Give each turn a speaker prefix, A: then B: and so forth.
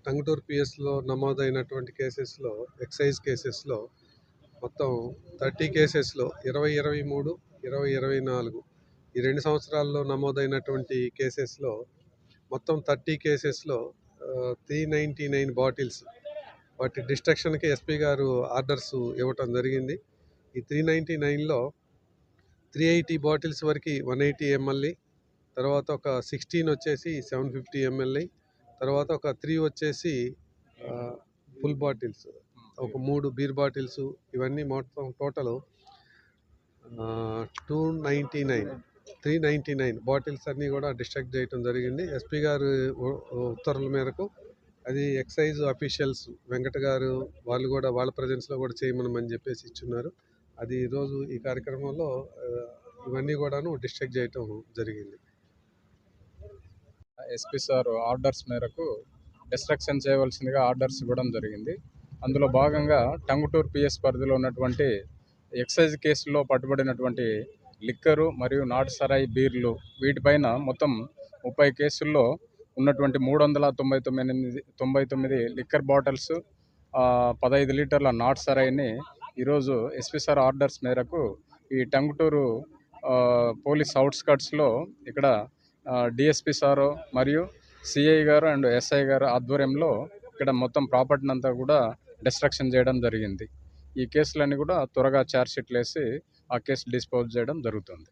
A: టంగుటూరు పిఎస్లో నమోదైనటువంటి కేసెస్లో, ఎక్సైజ్ కేసెస్లో మొత్తం 30 కేసెస్లో 2023, 2024 ఈ 2 సంవత్సరాల్లో నమోదైనటువంటి కేసెస్లో మొత్తం 30 కేసెస్లో 399 బాటిల్స్ వాటి డిస్ట్రక్షన్కి ఎస్పీ గారు ఆర్డర్స్ ఇవ్వటం జరిగింది. ఈ 399లో 380 బాటిల్స్ వరకు 180 ml, తర్వాత ఒక 16 వచ్చేసి 750 ml, తర్వాత ఒక 3 వచ్చేసి ఫుల్ బాటిల్స్, ఒక 3 బీర్ బాటిల్స్, ఇవన్నీ మొత్తం టోటల్ 399 బాటిల్స్ అన్నీ కూడా డిస్ట్రక్ట్ చేయడం జరిగింది. ఎస్పీ గారు ఉత్తర్వుల మేరకు అది ఎక్సైజ్ అఫీషియల్స్ వెంకట గారు వాళ్ళు కూడా వాళ్ళ ప్రజెన్స్లో కూడా చేయమని చెప్పేసి ఇచ్చున్నారు. అది ఈరోజు ఈ కార్యక్రమంలో ఇవన్నీ కూడాను డిస్ట్రక్ట్ చేయటం జరిగింది.
B: ఎస్పీ సార్ ఆర్డర్స్ మేరకు డిస్ట్రక్షన్ చేయవలసిందిగా ఆర్డర్స్ ఇవ్వడం జరిగింది. అందులో భాగంగా టంగుటూరు పిఎస్ పరిధిలో ఉన్నటువంటి ఎక్సైజ్ కేసుల్లో పట్టుబడినటువంటి లిక్కరు మరియు నాటు సరాయి బీర్లు వీటిపైన మొత్తం 30 కేసుల్లో ఉన్నటువంటి 399 లిక్కర్ బాటిల్స్, 15 లీటర్ల నాటు సరాయిని ఈరోజు ఎస్పీ సార్ ఆర్డర్స్ మేరకు ఈ టంగుటూరు పోలీస్ అవుట్స్కట్స్లో ఇక్కడ డిఎస్పీ సారు మరియు సిఐ గారు అండ్ ఎస్ఐ గారు ఆధ్వర్యంలో ఇక్కడ మొత్తం ప్రాపర్టీని అంతా కూడా డిస్ట్రక్షన్ చేయడం జరిగింది. ఈ కేసులన్నీ కూడా త్వరగా ఛార్జ్షీట్లు వేసి ఆ కేసు డిస్పోజ్ చేయడం జరుగుతుంది.